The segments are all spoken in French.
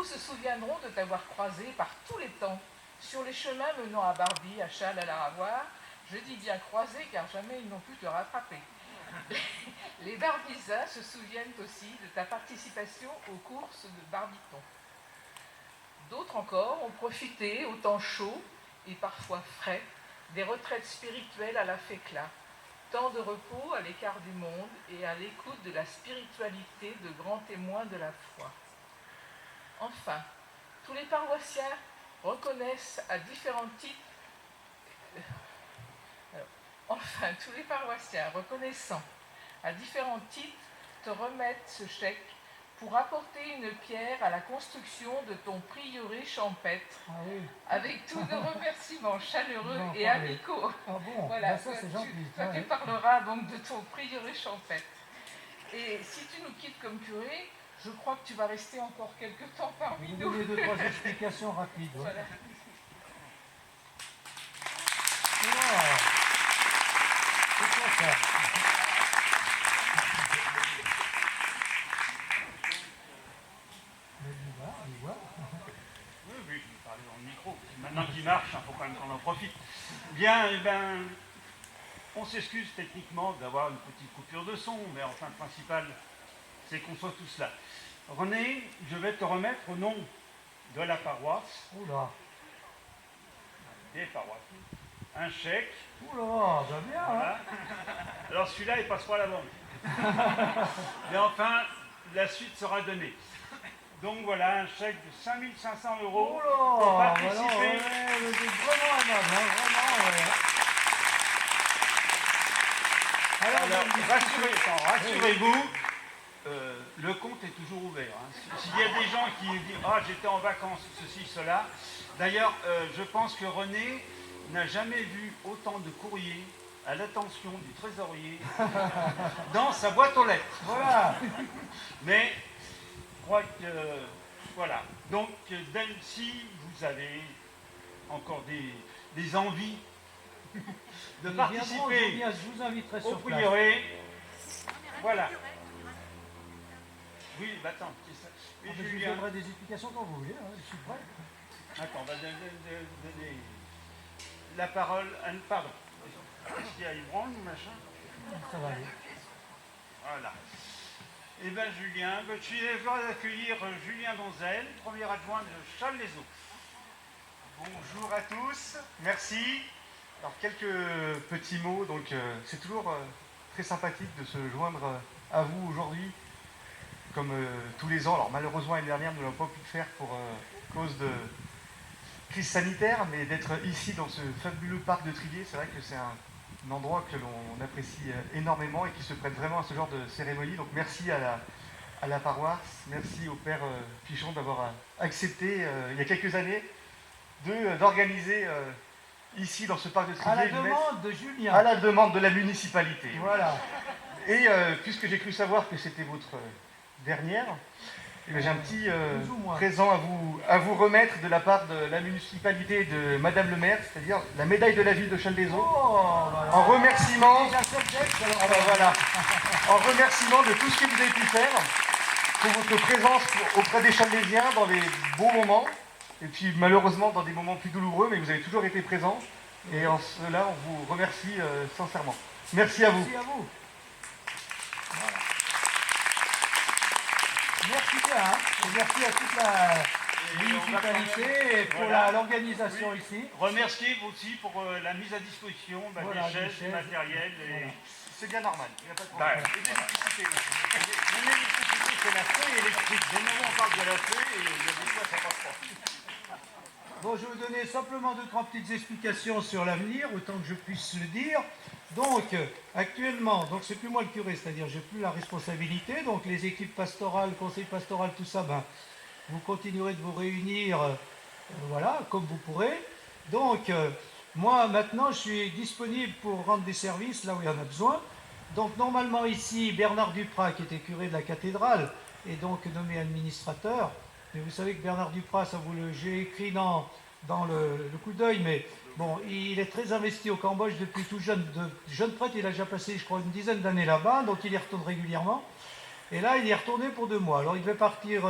Tous se souviendront de t'avoir croisé par tous les temps, sur les chemins menant à Barbie, à Châles, à la Ravoir. Je dis bien croisé car jamais ils n'ont pu te rattraper. Les Barbizins se souviennent aussi de ta participation aux courses de Barbiton. D'autres encore ont profité, au temps chaud et parfois frais, des retraites spirituelles à la Fécla. Temps de repos à l'écart du monde et à l'écoute de la spiritualité de grands témoins de la foi. Enfin, tous les paroissiens reconnaissent à différents titres tous les paroissiens reconnaissant à différents titres te remettent ce chèque pour apporter une pierre à la construction de ton prieuré champêtre, avec tous nos remerciements chaleureux et amicaux. Voilà, ça, tu parleras donc de ton prieuré champêtre. Et si tu nous quittes comme curé, je crois que tu vas rester encore quelques temps parmi nous. Vous donnez 2-3 explications rapides. Voilà. C'est quoi ça? Oui, je vais parler dans le micro. Maintenant qu'il marche, il faut quand même qu'on en profite. Bien, eh ben, on s'excuse techniquement d'avoir une petite coupure de son, mais enfin, le principal, c'est qu'on soit tous là. René, je vais te remettre au nom de la paroisse. Oula. Des paroisses. Un chèque. Oula, ça bien. Voilà. Alors celui-là, il passera à la banque. Mais enfin, la suite sera donnée. Donc voilà, un chèque de 5 500 € pour participer. C'est vraiment aimable, vraiment. Alors, rassurez-vous, le compte est toujours ouvert. Hein. S'il y a des gens qui disent « Ah, j'étais en vacances, ceci, cela ». D'ailleurs, je pense que René n'a jamais vu autant de courriers à l'attention du trésorier dans sa boîte aux lettres. Voilà. Mais je crois que... voilà. Donc, si vous avez encore des envies de participer je vous inviterai au sur place. prieuré, voilà. Oui, bah attends. Je vous donnerai des explications quand vous voulez, je suis prêt. Attends, on va donner la parole à... Pardon. Est-ce qu'il y a une branle ou machin? Ça va aller. Voilà. Eh bien, Julien, je suis heureux d'accueillir Julien Donzel, premier adjoint de Challes-les-Eaux. Bonjour à tous, merci. Alors, quelques petits mots. Donc, c'est toujours très sympathique de se joindre à vous aujourd'hui, comme tous les ans. Alors, malheureusement, l'année dernière, nous n'avons pas pu le faire pour cause de crise sanitaire, mais d'être ici dans ce fabuleux parc de Trilliers, c'est vrai que c'est un endroit que l'on apprécie énormément et qui se prête vraiment à ce genre de cérémonie. Donc merci à la paroisse, merci au père Pichon d'avoir accepté il y a quelques années d'organiser ici dans ce parc de Trilliers. À la demande de Julien. À la demande de la municipalité. Voilà. Et puisque j'ai cru savoir que c'était votre dernière, j'ai un petit présent à vous remettre de la part de la municipalité de Madame le maire, c'est-à-dire la médaille de la ville de Challes-les-Eaux, en remerciement, en remerciement de tout ce que vous avez pu faire pour votre présence auprès des Challésiens dans les beaux moments, et puis malheureusement dans des moments plus douloureux, mais vous avez toujours été présents, et en cela on vous remercie sincèrement. Merci à vous. Merci à vous. Voilà. Merci bien, et merci à toute la municipalité et pour l'organisation ici. Remercier aussi pour la mise à disposition des chaises, du matériel. Voilà. C'est bien normal, il n'y a pas de problème. L'électricité, c'est la feuille électrique. Dès le moment où on parle de la feuille, il y a des fois ça passe pas. Bon, je vais vous donner simplement 2-3 petites explications sur l'avenir, autant que je puisse le dire. Donc, actuellement, donc c'est plus moi le curé, c'est-à-dire j'ai plus la responsabilité. Donc, les équipes pastorales, conseil pastoral, tout ça, vous continuerez de vous réunir, voilà, comme vous pourrez. Donc, moi, maintenant, je suis disponible pour rendre des services là où il y en a besoin. Donc, normalement, ici, Bernard Duprat, qui était curé de la cathédrale, est donc nommé administrateur. Mais vous savez que Bernard Duprat, j'ai écrit dans le coup d'œil, mais bon, il est très investi au Cambodge depuis tout jeune. De jeune prêtre, il a déjà passé, je crois, une dizaine d'années là-bas, donc il y retourne régulièrement. Et là, il y est retourné pour 2 mois. Alors, il devait partir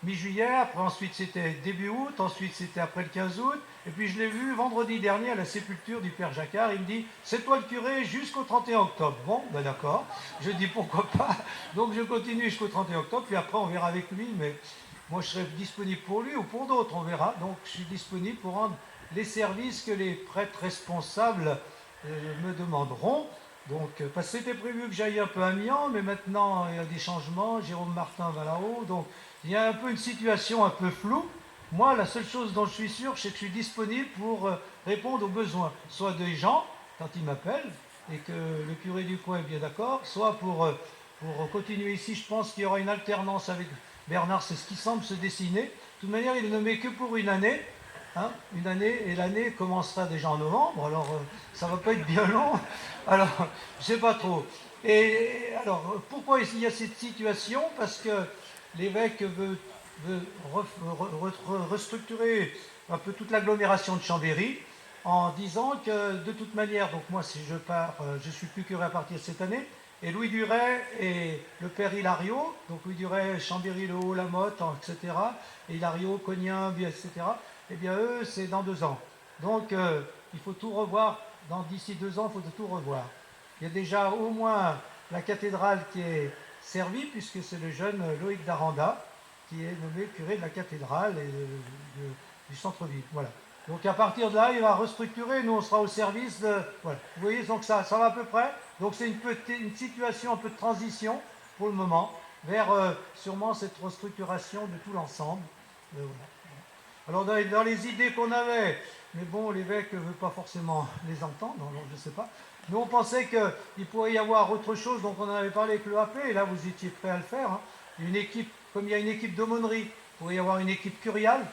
mi-juillet, après ensuite c'était début août, ensuite c'était après le 15 août. Et puis je l'ai vu vendredi dernier à la sépulture du Père Jacquard. Il me dit, c'est toi le curé jusqu'au 31 octobre. Bon, ben d'accord. Je dis, pourquoi pas. Donc je continue jusqu'au 31 octobre, puis après on verra avec lui. Mais moi, je serai disponible pour lui ou pour d'autres, on verra. Donc je suis disponible pour rendre les services que les prêtres responsables me demanderont. Donc, parce que c'était prévu que j'aille un peu à Amiens, mais maintenant il y a des changements, Jérôme Martin va là-haut, donc il y a un peu une situation un peu floue. Moi, la seule chose dont je suis sûr, c'est que je suis disponible pour répondre aux besoins, soit des gens, quand ils m'appellent, et que le curé du coin est bien d'accord, soit pour continuer ici. Je pense qu'il y aura une alternance avec Bernard, c'est ce qui semble se dessiner. De toute manière, il est nommé que pour une année. Hein, une année, et l'année commencera déjà en novembre, alors ça va pas être bien long, alors je sais pas trop. Et alors, pourquoi il y a cette situation? Parce que l'évêque veut restructurer un peu toute l'agglomération de Chambéry, en disant que de toute manière, donc moi si je pars, je suis plus curé à partir de cette année, et Louis Duret et le père Hilario, donc Louis Duret, Chambéry-le-Haut, La Motte, etc., et Hilario, Cognien, etc., eh bien eux, c'est dans 2 ans. Donc, il faut tout revoir. D'ici 2 ans, il faut tout revoir. Il y a déjà au moins la cathédrale qui est servie, puisque c'est le jeune Loïc Daranda qui est nommé curé de la cathédrale et du centre-ville. Voilà. Donc, à partir de là, il va restructurer. Nous, on sera au service de... Voilà. Vous voyez, donc ça va à peu près. Donc, c'est une situation un peu de transition, pour le moment, vers sûrement cette restructuration de tout l'ensemble. Voilà. Alors dans les idées qu'on avait, mais bon, l'évêque ne veut pas forcément les entendre, donc je ne sais pas. Nous, on pensait qu'il pourrait y avoir autre chose, donc on en avait parlé avec le AP, et là, vous étiez prêts à le faire. Hein. Une équipe, comme il y a une équipe d'aumônerie, il pourrait y avoir une équipe curiale,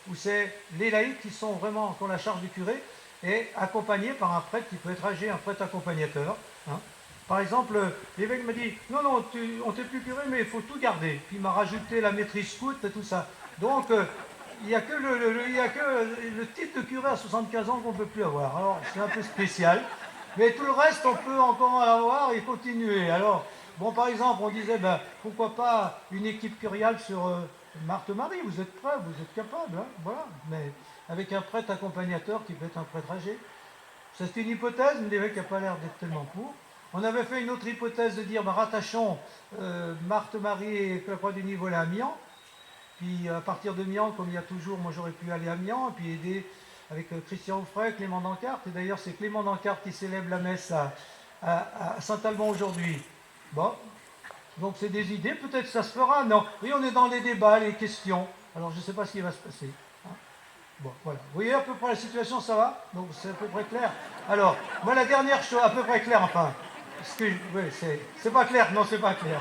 où c'est les laïcs qui sont vraiment, qui ont la charge du curé, et accompagnés par un prêtre qui peut être âgé, un prêtre accompagnateur. Hein. Par exemple, l'évêque m'a dit, non, on t'est plus curé, mais il faut tout garder. Puis il m'a rajouté la maîtrise scout et tout ça. Donc, il n'y a que le titre de curé à 75 ans qu'on ne peut plus avoir. Alors, c'est un peu spécial. Mais tout le reste, on peut encore en avoir et continuer. Alors, bon, par exemple, on disait, ben, pourquoi pas une équipe curiale sur Marthe-Marie? Vous êtes prêts, vous êtes capables, hein, voilà. Mais avec un prêtre accompagnateur qui peut être un prêtre âgé. C'est une hypothèse, mais l'évêque n'a pas l'air d'être tellement pour. On avait fait une autre hypothèse de dire, ben, rattachons Marthe-Marie et la Croix du Niveau à Amiens. Puis à partir de Mian, comme il y a toujours, moi j'aurais pu aller à Mian, et puis aider avec Christian Offray, Clément Dancarte. Et d'ailleurs, c'est Clément Dancarte qui célèbre la messe à Saint-Alban aujourd'hui. Bon, donc c'est des idées, peut-être que ça se fera. Non, oui, on est dans les débats, les questions. Alors je ne sais pas ce qui va se passer. Hein. Bon, voilà. Vous voyez à peu près la situation, ça va? Donc c'est à peu près clair. Alors, moi la dernière chose, à peu près clair, enfin. Oui, c'est pas clair, non, c'est pas clair.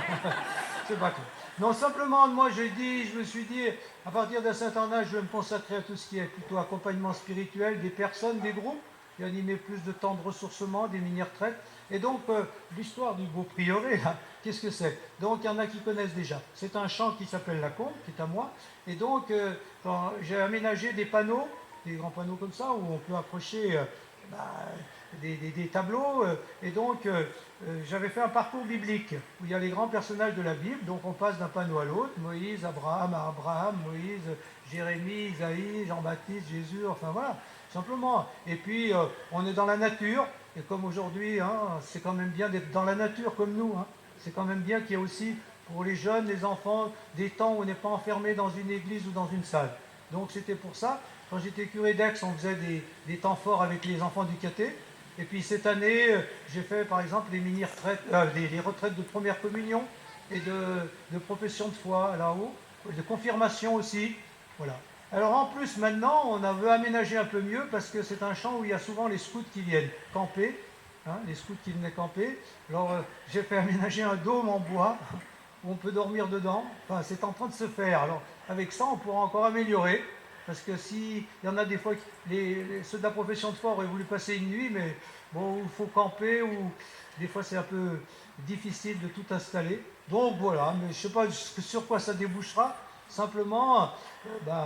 C'est pas clair. Non, simplement, moi, je me suis dit, à partir d'un certain âge, je vais me consacrer à tout ce qui est plutôt accompagnement spirituel des personnes, des groupes, et animer plus de temps de ressourcement, des mini-retraites. Et donc, l'histoire du beau prieuré, là, qu'est-ce que c'est? Donc, il y en a qui connaissent déjà. C'est un chant qui s'appelle La Combe, qui est à moi. Et donc, j'ai aménagé des panneaux, des grands panneaux comme ça, où on peut approcher des tableaux. Et donc, j'avais fait un parcours biblique, où il y a les grands personnages de la Bible. Donc, on passe d'un panneau à l'autre. Moïse, Abraham, Moïse, Jérémie, Isaïe, Jean-Baptiste, Jésus, enfin voilà, simplement. Et puis, on est dans la nature. Et comme aujourd'hui, hein, c'est quand même bien d'être dans la nature comme nous. Hein. C'est quand même bien qu'il y ait aussi, pour les jeunes, les enfants, des temps où on n'est pas enfermé dans une église ou dans une salle. Donc c'était pour ça. Quand j'étais curé d'Aix, on faisait des temps forts avec les enfants du caté. Et puis cette année, j'ai fait par exemple les mini-retraites, les retraites de première communion et de profession de foi là-haut, de confirmation aussi. Voilà. Alors en plus, maintenant, on a veut aménager un peu mieux parce que c'est un champ où il y a souvent les scouts qui viennent camper, hein, les scouts qui venaient camper. Alors j'ai fait aménager un dôme en bois où on peut dormir dedans. Enfin, c'est en train de se faire. Alors avec ça, on pourra encore améliorer. Parce que s'il y en a des fois, ceux de la profession de foi auraient voulu passer une nuit, mais bon, il faut camper, ou des fois c'est un peu difficile de tout installer. Donc voilà, mais je ne sais pas sur quoi ça débouchera. Simplement,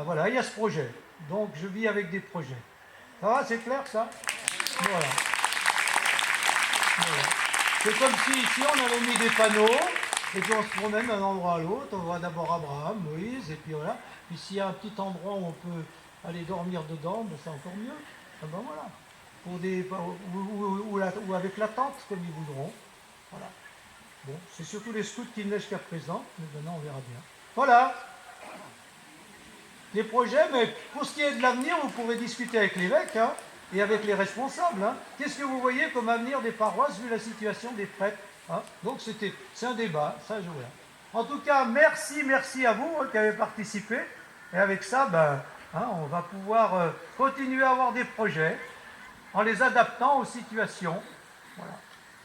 voilà, il y a ce projet. Donc je vis avec des projets. Ça va, c'est clair ça? Voilà. Voilà. C'est comme si ici on avait mis des panneaux, Et puis on se promène d'un endroit à l'autre, on voit d'abord Abraham, Moïse, et puis voilà. Puis s'il y a un petit endroit où on peut aller dormir dedans, ben c'est encore mieux. Ah ben voilà. Pour ou avec la tente, comme ils voudront. Voilà. Bon, c'est surtout les scouts qui neigent jusqu'à présent, mais maintenant on verra bien. Voilà. Les projets, mais pour ce qui est de l'avenir, vous pourrez discuter avec l'évêque hein, et avec les responsables. Hein. Qu'est-ce que vous voyez comme avenir des paroisses vu la situation des prêtres hein. Donc c'est un débat, ça je vois. En tout cas, merci à vous hein, qui avez participé. Et avec ça, ben, hein, on va pouvoir continuer à avoir des projets en les adaptant aux situations. Voilà.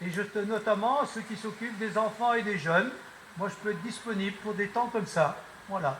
Et notamment ceux qui s'occupent des enfants et des jeunes, moi je peux être disponible pour des temps comme ça. Voilà.